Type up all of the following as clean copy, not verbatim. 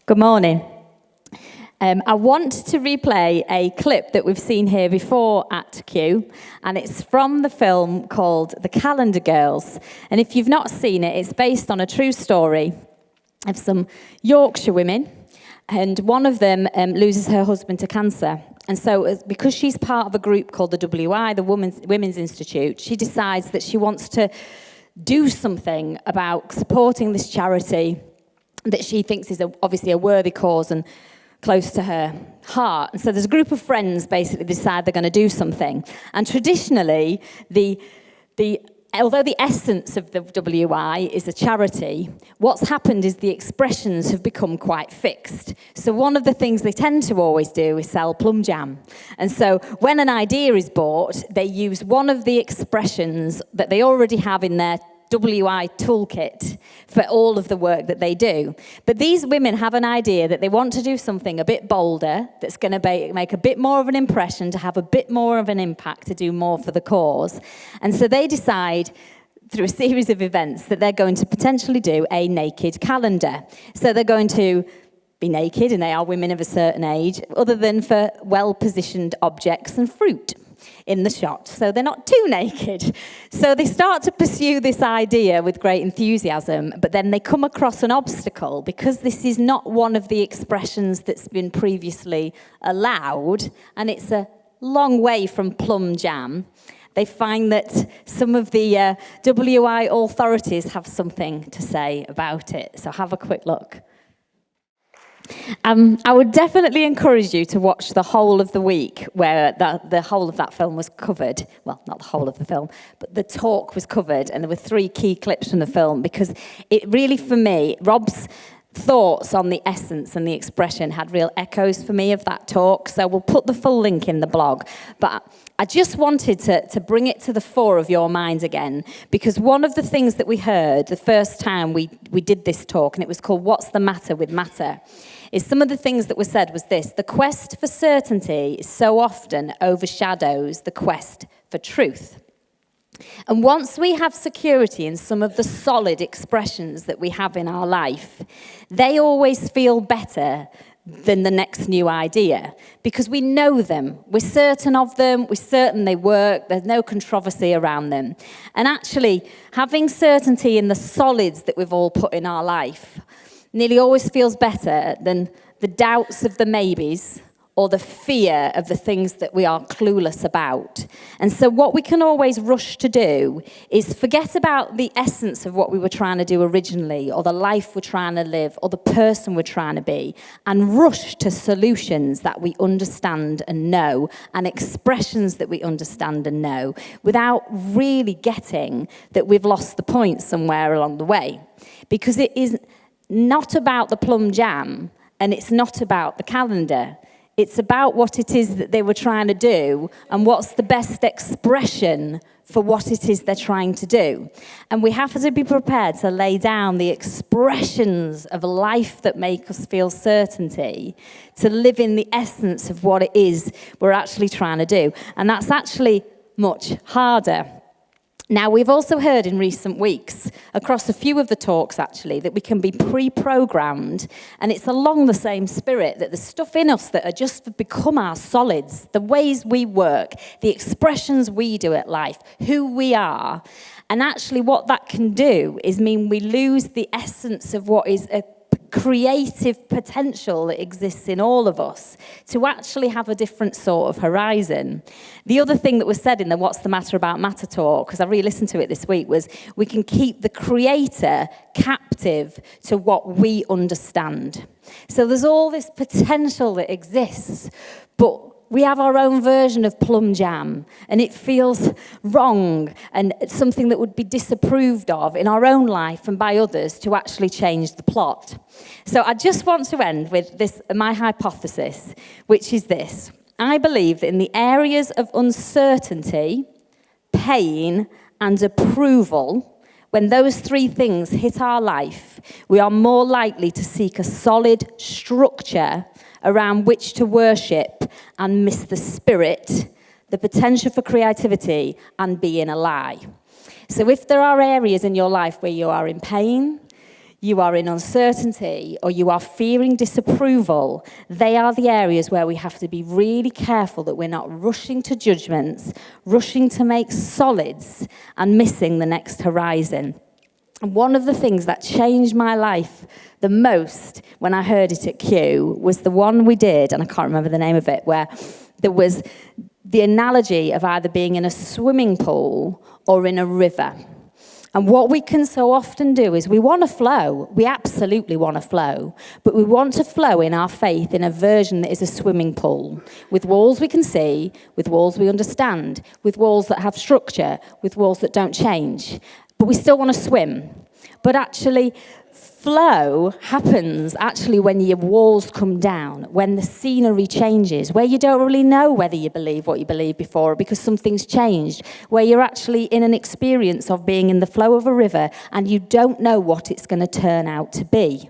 Good morning. I want to replay a clip that we've seen here before at Q, and it's from the film called The Calendar Girls. And if you've not seen it, it's based on a true story of some Yorkshire women, and one of them loses her husband to cancer. And so because she's part of a group called the WI, the Women's Institute, she decides that she wants to do something about supporting this charity that she thinks is obviously a worthy cause and close to her heart. And so there's a group of friends basically decide they're going to do something. And traditionally, although the essence of the WI is a charity, what's happened is the expressions have become quite fixed. So one of the things they tend to always do is sell Plum Jam. And so when an idea is bought, they use one of the expressions that they already have in their WI toolkit for all of the work that they do. But these women have an idea that they want to do something a bit bolder, that's going to make a bit more of an impression, to have a bit more of an impact, to do more for the cause. And so they decide through a series of events that they're going to potentially do a naked calendar. So they're going to be naked, and they are women of a certain age, other than for well-positioned objects and fruit in the shot, so they're not too naked. So they start to pursue this idea with great enthusiasm, but then they come across an obstacle because this is not one of the expressions that's been previously allowed, and it's a long way from Plum Jam. They find that some of the WI authorities have something to say about it. So have a quick look. I would definitely encourage you to watch the whole of the week where the whole of that film was covered. Well, not the whole of the film, but the talk was covered, and there were 3 key clips from the film, because it really, for me, Rob's thoughts on the essence and the expression had real echoes for me of that talk. So we'll put the full link in the blog. But I just wanted to bring it to the fore of your minds again, because one of the things that we heard the first time we did this talk, and it was called What's the Matter with Matter, is some of the things that were said was this: the quest for certainty so often overshadows the quest for truth. And once we have security in some of the solid expressions that we have in our life, they always feel better than the next new idea, because we know them, we're certain of them, we're certain they work, there's no controversy around them. And actually, having certainty in the solids that we've all put in our life nearly always feels better than the doubts of the maybes or the fear of the things that we are clueless about. And so what we can always rush to do is forget about the essence of what we were trying to do originally, or the life we're trying to live, or the person we're trying to be, and rush to solutions that we understand and know, and expressions that we understand and know, without really getting that we've lost the point somewhere along the way. Because it is not about the Plum Jam, and it's not about the calendar. It's about what it is that they were trying to do, and what's the best expression for what it is they're trying to do. And we have to be prepared to lay down the expressions of life that make us feel certainty, to live in the essence of what it is we're actually trying to do. And that's actually much harder. Now, we've also heard in recent weeks, across a few of the talks actually, that we can be pre-programmed, and it's along the same spirit, that the stuff in us that are just become our solids, the ways we work, the expressions we do at life, who we are. And actually what that can do is mean we lose the essence of what is a creative potential that exists in all of us, to actually have a different sort of horizon. The other thing that was said in the What's the Matter About Matter talk, because I re-listened to it this week, was we can keep the creator captive to what we understand. So there's all this potential that exists, but we have our own version of Plum Jam, and it feels wrong and something that would be disapproved of in our own life and by others to actually change the plot. So I just want to end with this, my hypothesis, which is this. I believe that in the areas of uncertainty, pain, and approval, when those 3 things hit our life, we are more likely to seek a solid structure around which to worship and miss the spirit, the potential for creativity, and being alive. So if there are areas in your life where you are in pain, you are in uncertainty, or you are fearing disapproval, they are the areas where we have to be really careful that we're not rushing to judgments, rushing to make solids, and missing the next horizon. And one of the things that changed my life the most when I heard it at Q was the one we did, and I can't remember the name of it, where there was the analogy of either being in a swimming pool or in a river. And what we can so often do is we want to flow. We absolutely want to flow. But we want to flow in our faith in a version that is a swimming pool, with walls we can see, with walls we understand, with walls that have structure, with walls that don't change. But we still want to swim. But actually, flow happens actually when your walls come down, when the scenery changes, where you don't really know whether you believe what you believed before because something's changed, where you're actually in an experience of being in the flow of a river and you don't know what it's going to turn out to be.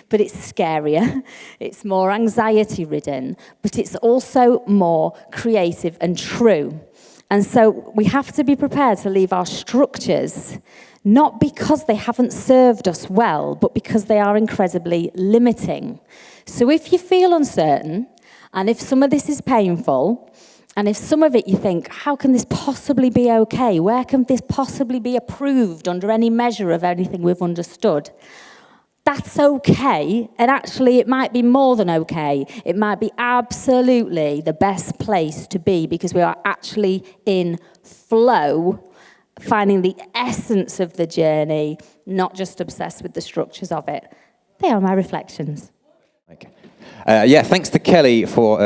But it's scarier, it's more anxiety-ridden, but it's also more creative and true. And so we have to be prepared to leave our structures, not because they haven't served us well, but because they are incredibly limiting. So if you feel uncertain, and if some of this is painful, and if some of it you think, how can this possibly be okay? Where can this possibly be approved under any measure of anything we've understood? That's okay, and actually it might be more than okay. It might be absolutely the best place to be because we are actually in flow, finding the essence of the journey, not just obsessed with the structures of it. They are my reflections. Okay. Thanks to Kelly for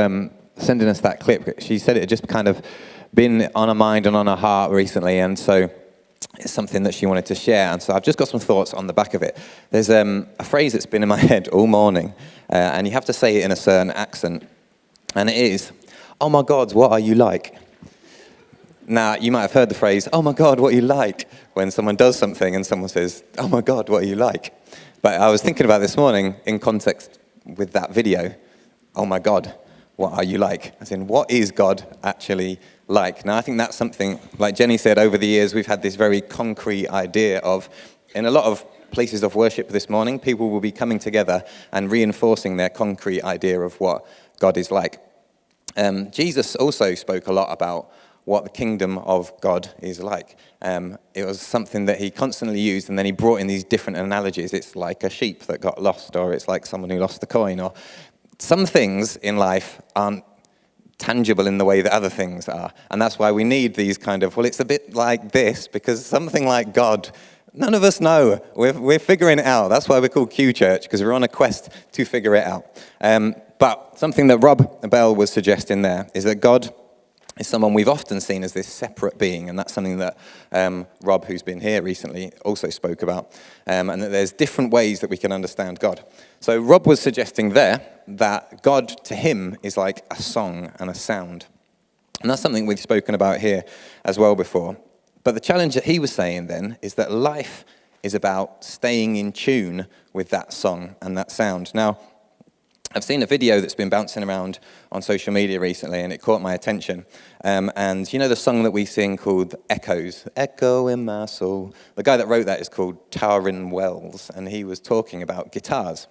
sending us that clip. She said it had just kind of been on her mind and on her heart recently, and so it's something that she wanted to share. And so I've just got some thoughts on the back of it. There's a phrase that's been in my head all morning, and you have to say it in a certain accent, and it is, "Oh my God, what are you like?" Now, you might have heard the phrase, "Oh my God, what are you like?" when someone does something and someone says, "Oh my God, what are you like?" But I was thinking about this morning in context with that video, "Oh my God, what are you like?" As in, what is God actually like? Now, I think that's something, like Jenny said, over the years, we've had this very concrete idea of, in a lot of places of worship this morning, people will be coming together and reinforcing their concrete idea of what God is like. Jesus also spoke a lot about what the kingdom of God is like. It was something that he constantly used, and then he brought in these different analogies. It's like a sheep that got lost, or it's like someone who lost the coin, or some things in life aren't tangible in the way that other things are. And that's why we need these kind of, well, it's a bit like this, because something like God, none of us know. We're figuring it out. That's why we're called QChurch, because we're on a quest to figure it out. But something that Rob Bell was suggesting there is that God is someone we've often seen as this separate being, and that's something that Rob, who's been here recently, also spoke about, and that there's different ways that we can understand God. So Rob was suggesting there that God, to him, is like a song and a sound. And that's something we've spoken about here as well before. But the challenge that he was saying then is that life is about staying in tune with that song and that sound. Now, I've seen a video that's been bouncing around on social media recently, and it caught my attention. And you know the song that we sing called Echoes? Echo in my soul. The guy that wrote that is called Taurin Wells, and he was talking about guitars.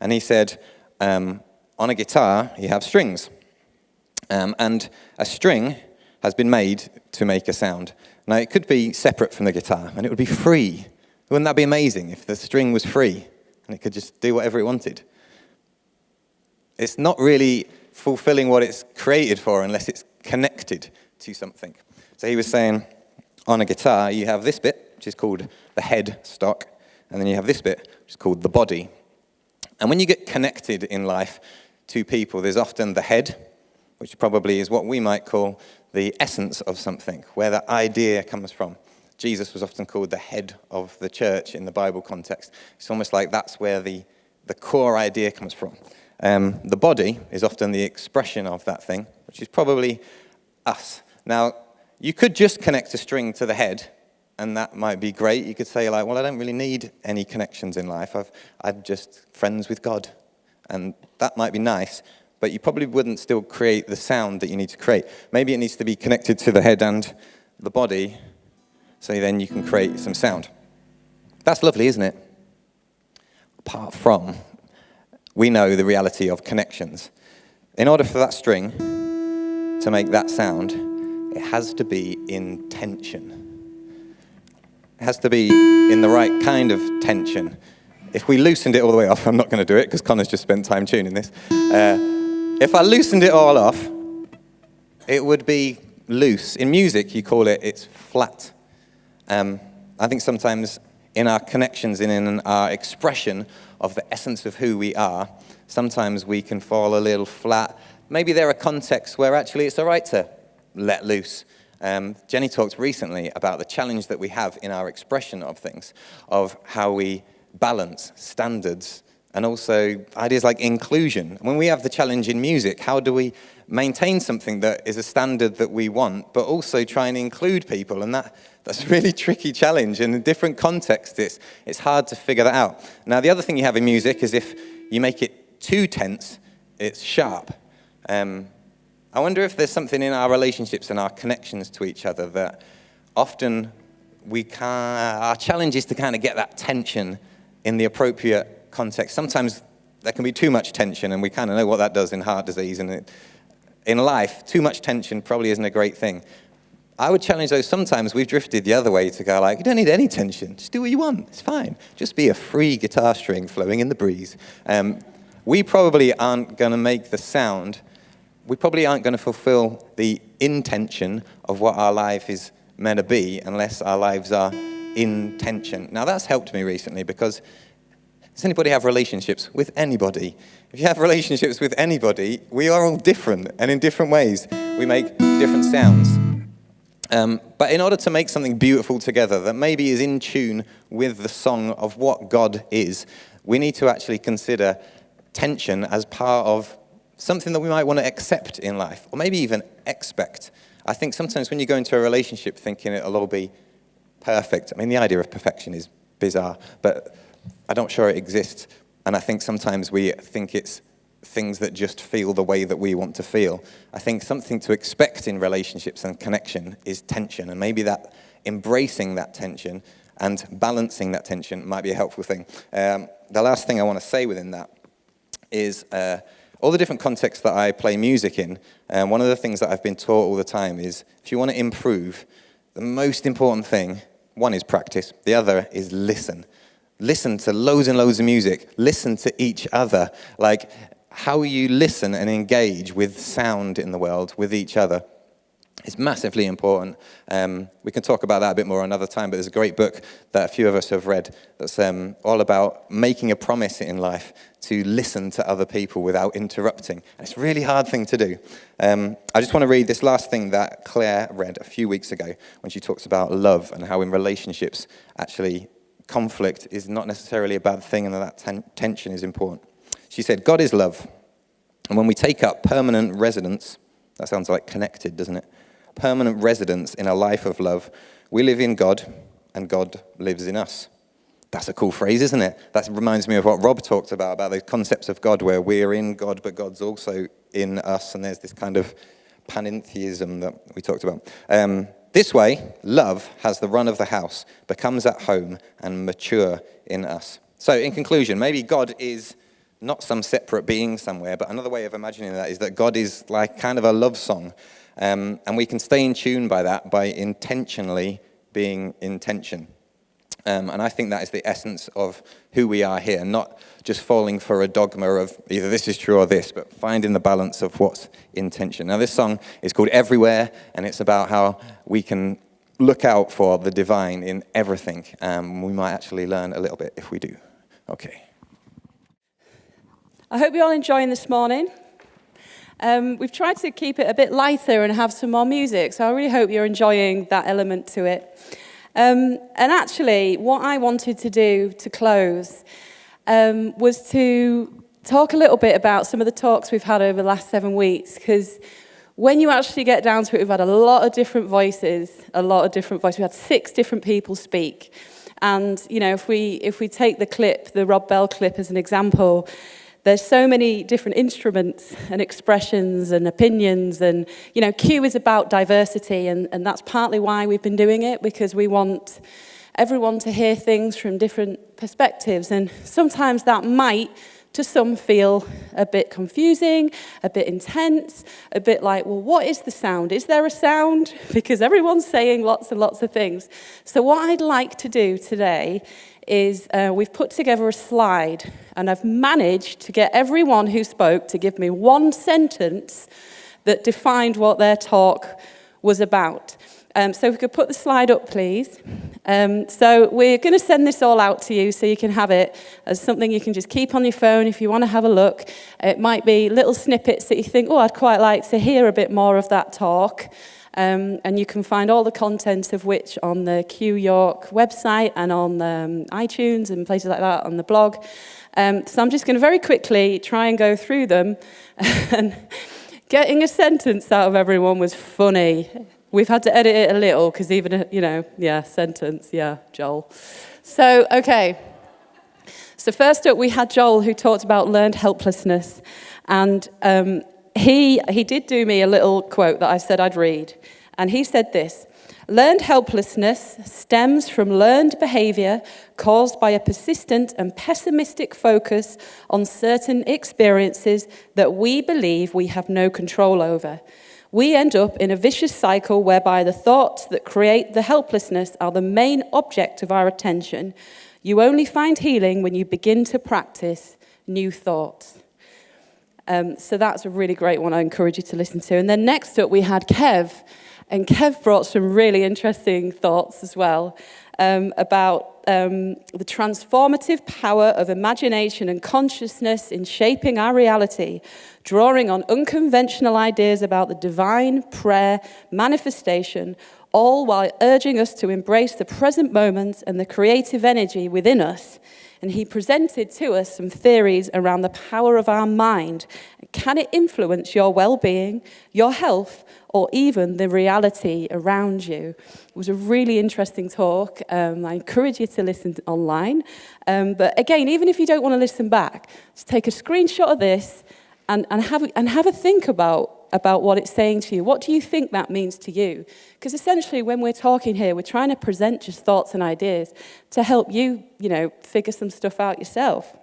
And he said, on a guitar, you have strings. And a string has been made to make a sound. Now, it could be separate from the guitar, and it would be free. Wouldn't that be amazing if the string was free, and it could just do whatever it wanted? It's not really fulfilling what it's created for unless it's connected to something. So he was saying, on a guitar, you have this bit, which is called the head stock, and then you have this bit, which is called the body. And when you get connected in life to people, there's often the head, which probably is what we might call the essence of something, where that idea comes from. Jesus was often called the head of the church in the Bible context. It's almost like that's where the core idea comes from. The body is often the expression of that thing, which is probably us. Now, you could just connect a string to the head, and that might be great. You could say, like, well, I don't really need any connections in life. I'm just friends with God, and that might be nice, but you probably wouldn't still create the sound that you need to create. Maybe it needs to be connected to the head and the body, so then you can create some sound. That's lovely, isn't it? apart from, we know the reality of connections. In order for that string to make that sound, it has to be in tension. It has to be in the right kind of tension. If we loosened it all the way off, I'm not going to do it because Connor's just spent time tuning this. If I loosened it all off, it would be loose. In music, you call it's flat. I think sometimes in our connections and in our expression of the essence of who we are, sometimes we can fall a little flat. Maybe there are contexts where actually it's all right to let loose. Jenny talked recently about the challenge that we have in our expression of things, of how we balance standards and also ideas like inclusion. When we have the challenge in music, how do we maintain something that is a standard that we want, but also try and include people? And that's a really tricky challenge. And in different contexts, it's hard to figure that out. Now, the other thing you have in music is if you make it too tense, it's sharp. I wonder if there's something in our relationships and our connections to each other that often our challenge is to kind of get that tension in the appropriate context. Sometimes there can be too much tension, and we kind of know what that does in heart disease. And in life, too much tension probably isn't a great thing. I would challenge those. Sometimes we've drifted the other way to go like, you don't need any tension. Just do what you want. It's fine. Just be a free guitar string flowing in the breeze. We probably aren't going to make the sound. We probably aren't going to fulfill the intention of what our life is meant to be unless our lives are in tension. Now, that's helped me recently because does anybody have relationships with anybody? If you have relationships with anybody, we are all different, and in different ways. We make different sounds. But in order to make something beautiful together that maybe is in tune with the song of what God is, we need to actually consider tension as part of something that we might want to accept in life, or maybe even expect. I think sometimes when you go into a relationship thinking it'll all be perfect, I mean, the idea of perfection is bizarre, but I'm not sure it exists. And I think sometimes we think it's things that just feel the way that we want to feel. I think something to expect in relationships and connection is tension, and maybe that embracing that tension and balancing that tension might be a helpful thing. The last thing I want to say within that is all the different contexts that I play music in. One of the things that I've been taught all the time is if you want to improve, the most important thing, one is practice, the other is listen. Listen to loads and loads of music. Listen to each other. Like how you listen and engage with sound in the world, with each other. It's massively important. We can talk about that a bit more another time, but there's a great book that a few of us have read that's all about making a promise in life to listen to other people without interrupting. And it's a really hard thing to do. I just want to read this last thing that Claire read a few weeks ago when she talks about love and how in relationships, actually, conflict is not necessarily a bad thing and that tension is important. She said, God is love. And when we take up permanent residence, that sounds like connected, doesn't it? Permanent residence in a life of love. We live in God, and God lives in us. That's a cool phrase, isn't it? That reminds me of what Rob talked about the concepts of God, where we're in God, but God's also in us, and there's this kind of panentheism that we talked about. This way, love has the run of the house, becomes at home, and mature in us. So, in conclusion, maybe God is not some separate being somewhere, but another way of imagining that is that God is like kind of a love song. And we can stay in tune by that by intentionally being in tension. And I think that is the essence of who we are here, not just falling for a dogma of either this is true or this, but finding the balance of what's in tension. Now, this song is called Everywhere, and it's about how we can look out for the divine in everything. We might actually learn a little bit if we do. Okay. I hope you're all enjoying this morning. We've tried to keep it a bit lighter and have some more music, so I really hope you're enjoying that element to it. And actually, what I wanted to do to close was to talk a little bit about some of the talks we've had over the last 7 weeks, because when you actually get down to it, we've had a lot of different voices. We had 6 different people speak. And, you know, if we take the Rob Bell clip as an example, there's so many different instruments and expressions and opinions, and, you know, Q is about diversity, and that's partly why we've been doing it, because we want everyone to hear things from different perspectives. And sometimes that might, to some, feel a bit confusing, a bit intense, a bit like, well, what is the sound? Is there a sound? Because everyone's saying lots and lots of things. So what I'd like to do today is we've put together a slide, and I've managed to get everyone who spoke to give me one sentence that defined what their talk was about. So if we could put the slide up, please. So we're going to send this all out to you so you can have it as something you can just keep on your phone if you want to have a look. It might be little snippets that you think, oh, I'd quite like to hear a bit more of that talk. And you can find all the content of which on the Q York website and on iTunes and places like that on the blog. So I'm just going to very quickly try and go through them. And getting a sentence out of everyone was funny. We've had to edit it a little because even, sentence, Joel. So, okay. So first up, we had Joel who talked about learned helplessness. And he did do me a little quote that I said I'd read. And he said this: learned helplessness stems from learned behavior caused by a persistent and pessimistic focus on certain experiences that we believe we have no control over. We end up in a vicious cycle whereby the thoughts that create the helplessness are the main object of our attention. You only find healing when you begin to practice new thoughts. So that's a really great one I encourage you to listen to. And then next up we had Kev. And Kev brought some really interesting thoughts as well about the transformative power of imagination and consciousness in shaping our reality, drawing on unconventional ideas about the divine, prayer, manifestation, all while urging us to embrace the present moment and the creative energy within us. And he presented to us some theories around the power of our mind. Can it influence your well-being, your health, or even the reality around you? It was a really interesting talk. I encourage you to listen online. But again, even if you don't want to listen back, just take a screenshot of this and have a think about what it's saying to you. What do you think that means to you? Because essentially, when we're talking here, we're trying to present just thoughts and ideas to help you, figure some stuff out yourself.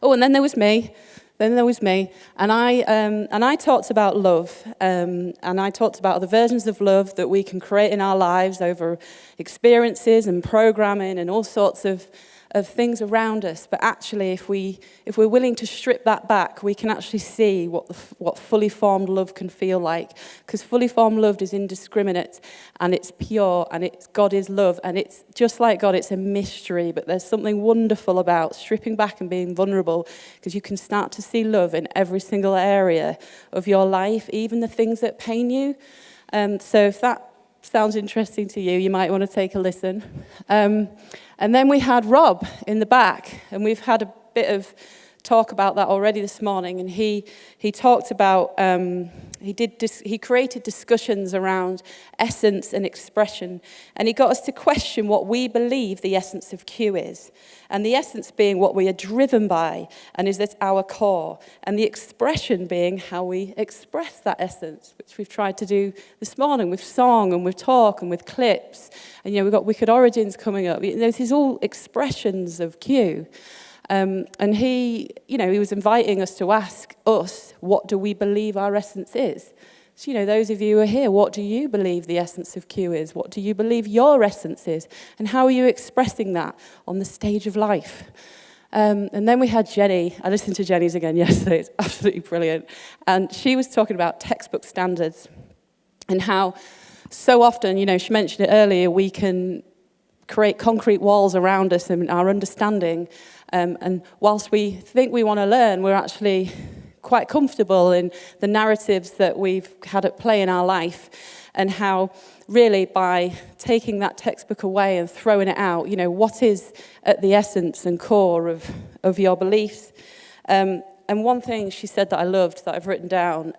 Oh, and then there was me. And I talked about love, and I talked about the versions of love that we can create in our lives over experiences and programming and all sorts of things around us. But actually, if we're willing to strip that back, we can actually see what fully formed love can feel like. Because fully formed love is indiscriminate, and it's pure, and God is love, and it's just like God, it's a mystery. But there's something wonderful about stripping back and being vulnerable, because you can start to see love in every single area of your life, even the things that pain you. So if that sounds interesting to you, you might want to take a listen. And then we had Rob in the back, and we've had a bit of talk about that already this morning. And he talked about he created discussions around essence and expression, and he got us to question what we believe the essence of Q is, and the essence being what we are driven by and is at our core, and the expression being how we express that essence, which we've tried to do this morning with song and with talk and with clips. And we've got Wicked Origins coming up. This is all expressions of Q. And he was inviting us to ask us, what do we believe our essence is? So, those of you who are here, what do you believe the essence of Q is? What do you believe your essence is? And how are you expressing that on the stage of life? And then we had Jenny. I listened to Jenny's again yesterday. It's absolutely brilliant. And she was talking about textbook standards and how so often, she mentioned it earlier, we can create concrete walls around us and our understanding. And whilst we think we want to learn, we're actually quite comfortable in the narratives that we've had at play in our life, and how really by taking that textbook away and throwing it out, what is at the essence and core of your beliefs. And one thing she said that I loved, that I've written down,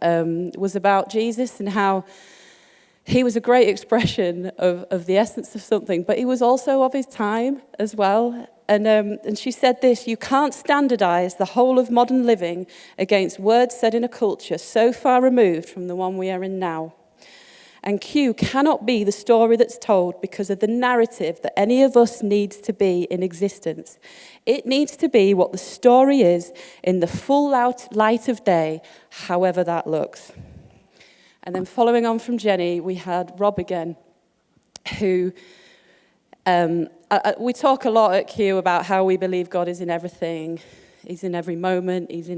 was about Jesus and how he was a great expression of the essence of something, but he was also of his time as well. And she said this: you can't standardize the whole of modern living against words said in a culture so far removed from the one we are in now. And Q cannot be the story that's told because of the narrative that any of us needs to be in existence. It needs to be what the story is in the full light of day, however that looks. And then following on from Jenny, we had Rob again, who we talk a lot at Q about how we believe God is in everything. He's in every moment. He's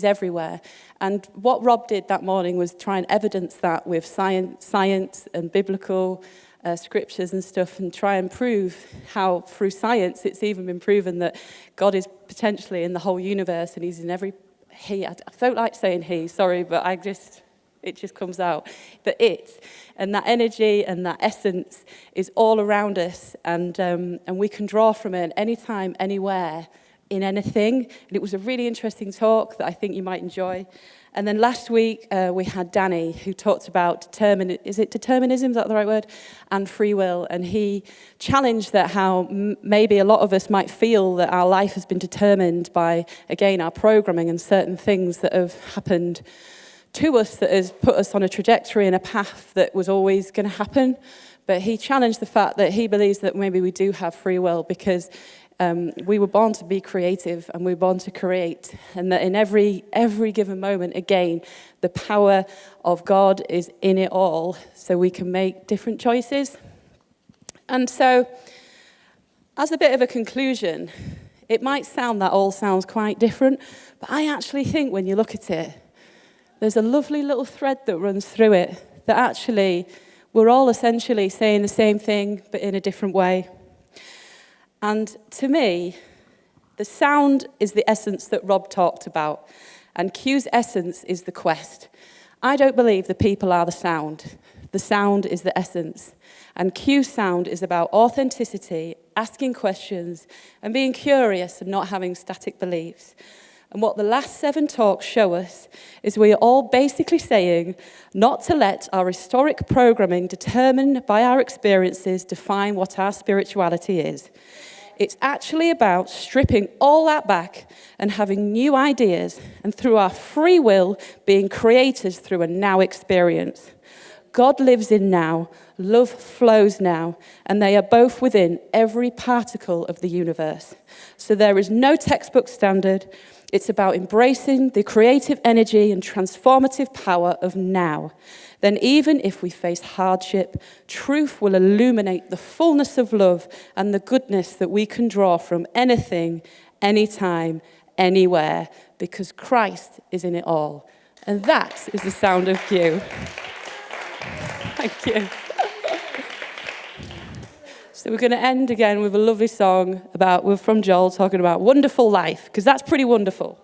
everywhere. And what Rob did that morning was try and evidence that with science and biblical scriptures and stuff, and try and prove how through science it's even been proven that God is potentially in the whole universe, and he's in every. I don't like saying he, sorry, but it just comes out. But and that energy and that essence is all around us, and we can draw from it anytime, anywhere, in anything. And it was a really interesting talk that I think you might enjoy. And then last week we had Danny, who talked about determinism, is that the right word? And free will. And he challenged that how maybe a lot of us might feel that our life has been determined by, again, our programming and certain things that have happened to us that has put us on a trajectory and a path that was always going to happen. But he challenged the fact that he believes that maybe we do have free will because we were born to be creative and we were born to create. And that in every given moment, again, the power of God is in it all, so we can make different choices. And so, as a bit of a conclusion, it might sound that all sounds quite different, but I actually think when you look at it, there's a lovely little thread that runs through it, that actually we're all essentially saying the same thing, but in a different way. And to me, the sound is the essence that Rob talked about, and Q's essence is the quest. I don't believe the people are the sound. The sound is the essence. And Q's sound is about authenticity, asking questions, and being curious and not having static beliefs. And what the last 7 talks show us is we are all basically saying not to let our historic programming determined by our experiences define what our spirituality is. It's actually about stripping all that back and having new ideas, and through our free will, being creators through a now experience. God lives in now, love flows now, and they are both within every particle of the universe. So there is no textbook standard. It's about embracing the creative energy and transformative power of now. Then even if we face hardship, truth will illuminate the fullness of love and the goodness that we can draw from anything, anytime, anywhere, because Christ is in it all. And that is the sound of Q. Thank you. So we're going to end again with a lovely song from Joel talking about wonderful life, because that's pretty wonderful.